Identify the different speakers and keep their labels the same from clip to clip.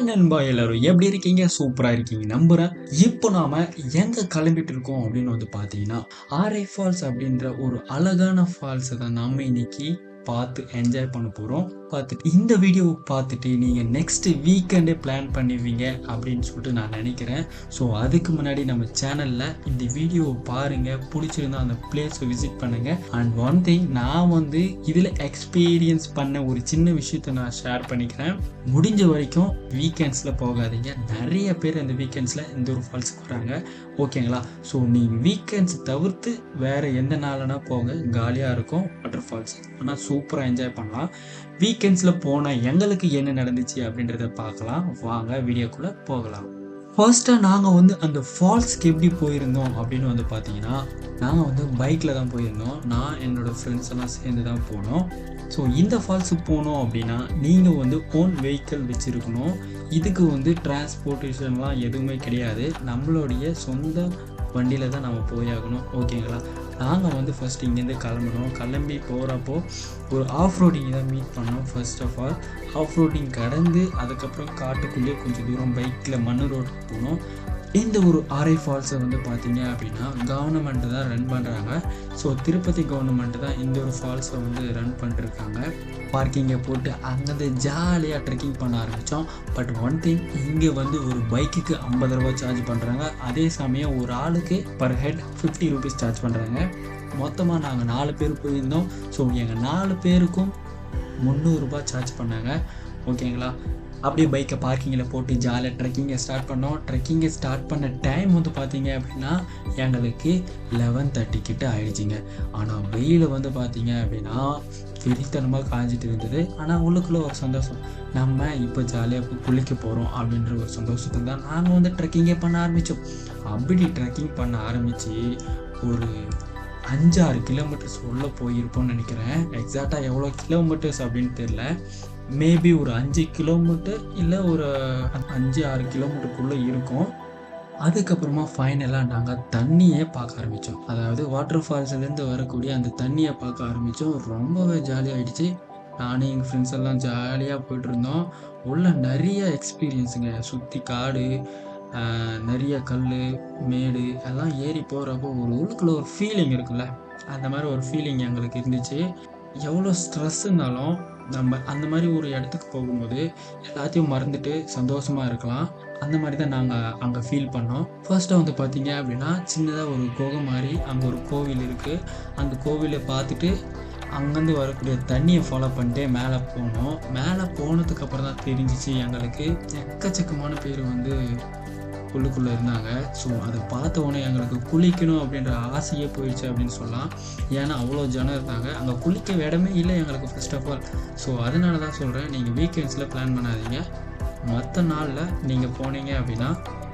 Speaker 1: நண்பா எல்லாரும் எப்படி இருக்கீங்க? சூப்பரா இருக்கீங்க நம்புறேன். இப்போ நாம எங்க கிளம்பிட்டு இருக்கோம் அப்படின்னு வந்து பாத்தீங்கன்னா, ஆரே ஃபால்ஸ் அப்படின்ற ஒரு அழகான ஃபால்ஸ் தான் நாம இன்னைக்கு பார்த்து என்ஜாய் பண்ண போறோம். பார்த்துட்டு இந்த வீடியோவை பார்த்துட்டு நீங்க நெக்ஸ்ட் வீக்கெண்டே பிளான் பண்ணுவீங்க அப்படின்னு சொல்லிட்டு நான் நினைக்கிறேன். ஸோ அதுக்கு முன்னாடி நம்ம சேனல்ல இந்த வீடியோவை பாருங்க, பிடிச்சிருந்தா அந்த பிளேஸை விசிட் பண்ணுங்க. அண்ட் ஒன் திங், நான் வந்து இதுல எக்ஸ்பீரியன்ஸ் பண்ண ஒரு சின்ன விஷயத்த நான் ஷேர் பண்ணிக்கிறேன். முடிஞ்ச வரைக்கும் வீக்கெண்ட்ஸில் போகாதீங்க. நிறைய பேர் இந்த வீக்கெண்ட்ஸில் இந்த ஒரு ஃபால்ஸுக்கு வராங்க, ஓகேங்களா? ஸோ நீங்கள் வீக்கெண்ட்ஸ் தவிர்த்து வேறு எந்த நாள்னா போங்க, காலியாக இருக்கும் வாட்டர் ஃபால்ஸ். ஆனால் சூப்பராக என்ஜாய் பண்ணலாம். வீக்கெண்ட்ஸில் போனால் எங்களுக்கு என்ன நடந்துச்சு அப்படின்றத பார்க்கலாம். வாங்க வீடியோக்குள்ளே போகலாம். ஃபர்ஸ்ட்டாக நாங்கள் வந்து அந்த ஃபால்ஸ்க்கு எப்படி போயிருந்தோம் அப்படின்னு வந்து பார்த்தீங்கன்னா, நாங்கள் வந்து பைக்கில் தான் போயிருந்தோம். நான் என்னோடய ஃப்ரெண்ட்ஸ் எல்லாம் சேர்ந்து தான் போனோம். ஸோ இந்த ஃபால்ஸுக்கு போனோம் அப்படின்னா நீங்கள் வந்து ஓன் வெஹிக்கிள் வச்சுருக்கணும். இதுக்கு வந்து டிரான்ஸ்போர்ட்டேஷன்லாம் எதுவுமே கிடையாது. நம்மளுடைய சொந்த வண்டியில் தான் நம்ம போயாகணும், ஓகேங்களா? நாங்கள் வந்து ஃபஸ்ட்டு இங்கேருந்து கிளம்புனோம். கிளம்பி போகிறப்போ ஒரு ஆஃப் ரோடிங் தான் மீட் பண்ணோம். First of all off roading கடந்து அதுக்கப்புறம் காட்டுக்குள்ளேயே கொஞ்சம் தூரம் பைக்கில் மண் ரோடுக்கு போனோம். இந்த ஒரு ஆரை ஃபால்ஸை வந்து பார்த்தீங்க அப்படின்னா கவர்மெண்ட்டு தான் ரன் பண்ணுறாங்க. ஸோ திருப்பதி கவர்மெண்ட்டு தான் இந்த ஒரு ஃபால்ஸை வந்து ரன் பண்ணிட்டுருக்காங்க. பார்க்கிங்கை போட்டு அங்கேருந்து ஜாலியாக ட்ரெக்கிங் பண்ண ஆரம்பித்தோம். பட் ஒன் திங், இங்கே வந்து ஒரு பைக்குக்கு 50 ரூபா சார்ஜ் பண்ணுறாங்க. அதே சமயம் ஒரு ஆளுக்கு பர் ஹெட் 50 ரூபீஸ் சார்ஜ் பண்ணுறாங்க. மொத்தமாக நாங்கள் 4 பேர் போயிருந்தோம். ஸோ எங்கள் 4 பேருக்கும் 300 ரூபா சார்ஜ் பண்ணாங்க, ஓகேங்களா? அப்படியே பைக்கை பார்க்கிங்கில் போட்டு ஜாலியாக ட்ரெக்கிங்கை ஸ்டார்ட் பண்ணோம். ட்ரெக்கிங்கை ஸ்டார்ட் பண்ண டைம் வந்து பார்த்தீங்க அப்படின்னா எங்களுக்கு 11:30 கிட்ட ஆயிடுச்சிங்க. ஆனால் வெயில் வந்து பார்த்தீங்க அப்படின்னா வெறித்தனமாக காஞ்சிட்டு இருந்தது. ஆனால் உள்ளுக்குள்ளே ஒரு சந்தோஷம், நம்ம இப்போ ஜாலியாக போய் குளிக்க போகிறோம் அப்படின்ற ஒரு சந்தோஷத்தில் தான் நாங்கள் வந்து ட்ரெக்கிங்கே பண்ண ஆரம்பித்தோம். அப்படி ட்ரெக்கிங் பண்ண ஆரம்பித்து ஒரு 5-6 கிலோமீட்டர்ஸ் உள்ளே போயிருப்போம்னு நினைக்கிறேன். எக்ஸாக்டாக எவ்வளோ கிலோமீட்டர்ஸ் அப்படின்னு தெரில. மேபி ஒரு 5 கிலோமீட்டர் இல்லை ஒரு 5-6 கிலோமீட்டருக்குள்ளே இருக்கும். அதுக்கப்புறமா ஃபைனலாக நாங்கள் தண்ணியே பார்க்க ஆரம்பித்தோம். அதாவது வாட்டர் ஃபால்ஸ்லேருந்து வரக்கூடிய அந்த தண்ணியை பார்க்க ஆரம்பித்தோம். ரொம்பவே ஜாலியாகிடுச்சு. நானும் எங்கள் ஃப்ரெண்ட்ஸ் எல்லாம் ஜாலியாக போய்ட்டுருந்தோம். உள்ள நிறைய எக்ஸ்பீரியன்ஸுங்க. சுற்றி காடு, நிறைய கல் மேடு எல்லாம் ஏறி போகிறப்போ ஒரு உள்ளுக்குள்ளே ஒரு ஃபீலிங் இருக்குல்ல, அந்த மாதிரி ஒரு ஃபீலிங் எங்களுக்கு இருந்துச்சு. எவ்வளோ ஸ்ட்ரெஸ் இருந்தாலும் நம்ம அந்த மாதிரி ஒரு இடத்துக்கு போகும்போது எல்லாத்தையும் மறந்துட்டு சந்தோஷமாக இருக்கலாம். அந்த மாதிரி தான் நாங்கள் அங்கே ஃபீல் பண்ணோம். ஃபர்ஸ்ட்டாக வந்து பார்த்தீங்க அப்படின்னா சின்னதாக ஒரு குகை மாதிரி அங்கே ஒரு கோவில் இருக்குது. அந்த கோவிலை பார்த்துட்டு அங்கேருந்து வரக்கூடிய தண்ணியை ஃபாலோ பண்ணிட்டு மேலே போனோம். மேலே போனதுக்கப்புறம் தான் தெரிஞ்சிச்சு எங்களுக்கு எக்கச்சக்கமான பேர் வந்து உள்ளுக்குள்ளே இருந்தாங்க. ஸோ அதை பார்த்த உடனே எங்களுக்கு குளிக்கணும் அப்படின்ற ஆசையே போயிடுச்சு அப்படின்னு சொல்லலாம். ஏன்னா அவ்வளோ ஜனம் இருந்தாங்க. அங்கே குளிக்க இடமே இல்லை எங்களுக்கு ஃபர்ஸ்ட் ஆஃப் ஆல். ஸோ அதனால தான் சொல்கிறேன், நீங்கள் வீக்கெண்ட்ஸில் பிளான் பண்ணாதீங்க. மற்ற நாளில் நீங்கள் போனீங்க அப்படின்னா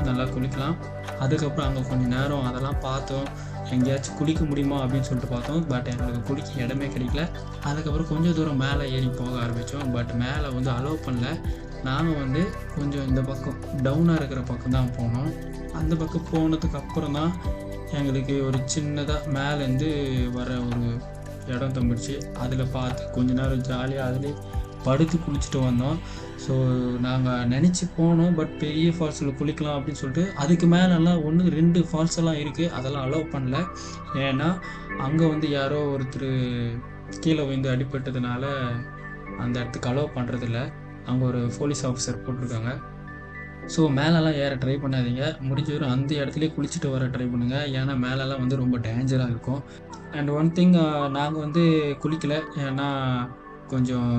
Speaker 1: நல்லா குளிக்கலாம். அதுக்கப்புறம் அங்கே கொஞ்சம் நேரம் அதெல்லாம் பார்த்தோம். எங்கேயாச்சும் குளிக்க முடியுமா அப்படின்னு சொல்லிட்டு பார்த்தோம். பட் எங்களுக்கு குளிக்க இடமே கிடைக்கல. அதுக்கப்புறம் கொஞ்சம் தூரம் மேலே ஏறி போக ஆரம்பித்தோம். பட் மேலே வந்து அலோவ் பண்ணல. நாங்கள் வந்து கொஞ்சம் இந்த பக்கம் டவுனாக இருக்கிற பக்கம் தான் போனோம். அந்த பக்கம் போனதுக்கு அப்புறம் தான் எங்களுக்கு ஒரு சின்னதாக மேலேருந்து வர ஒரு இடம் தம்பிடுச்சு. அதில் பார்த்து கொஞ்ச நேரம் ஜாலியாக அதிலே படுத்து குளிச்சுட்டு வந்தோம். ஸோ நாங்கள் நினச்சி போனோம், பட் பெரிய ஃபால்ஸில் குளிக்கலாம் அப்படின்னு சொல்லிட்டு அதுக்கு மேலெல்லாம் 1-2 ஃபால்ஸ் எல்லாம் இருக்குது. அதெல்லாம் அலோவ் பண்ணல. ஏன்னா அங்கே வந்து யாரோ ஒருத்தர் கீழே வந்து அடிபட்டதுனால அந்த இடத்துக்கு அலோவ் பண்ணுறதில்ல. அங்கே ஒரு போலீஸ் ஆஃபீஸர் போட்டிருக்காங்க. ஸோ மேலெல்லாம் ஏற ட்ரை பண்ணாதீங்க. முடிஞ்ச வரும் அந்த இடத்துலேயே குளிச்சுட்டு வர ட்ரை பண்ணுங்கள். ஏன்னா மேலெல்லாம் வந்து ரொம்ப டேஞ்சராக இருக்கும். அண்ட் ஒன் திங், நாங்கள் வந்து குளிக்கலை. ஏன்னா கொஞ்சம்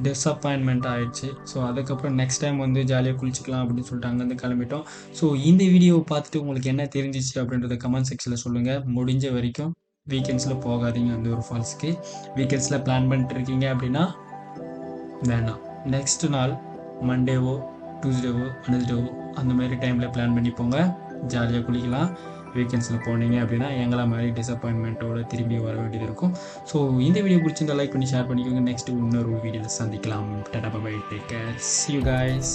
Speaker 1: டிஸப்பாயின்மெண்ட் ஆகிடுச்சு. ஸோ அதுக்கப்புறம் நெக்ஸ்ட் டைம் வந்து ஜாலியாக குளிச்சிக்கலாம் அப்படின்னு சொல்லிட்டு அங்கேருந்து கிளம்பிட்டோம். ஸோ இந்த வீடியோவை பார்த்துட்டு உங்களுக்கு என்ன தெரிஞ்சிச்சு அப்படின்றத கமெண்ட் செக்ஷனில் சொல்லுங்கள். முடிஞ்ச வரைக்கும் வீக்கெண்ட்ஸில் போகாதீங்க அந்த ஒரு ஃபால்ஸ்க்கு. வீக்கெண்ட்ஸில் பிளான் பண்ணிட்டு இருக்கீங்க அப்படின்னா வேணாம். நெக்ஸ்ட் நாள் மண்டேவோ டியூஸ்டேவோ வெனஸ்டேவோ அந்த மாதிரி டைமில் பிளான் பண்ணி போங்க, ஜாலியாக குளிக்கலாம். வீக்கெண்ட்ஸில் போனீங்க அப்படின்னா எங்களை மாதிரி டிசப்பாயின்மெண்ட்டோடு திரும்பி வர வேண்டியது இருக்கும். ஸோ இந்த வீடியோ பிடிச்சிருந்தா லைக் பண்ணி ஷேர் பண்ணிக்கோங்க. நெக்ஸ்ட் இன்னொரு வீடியோவில் சந்திக்கலாம். Tata bye, take care, see you guys.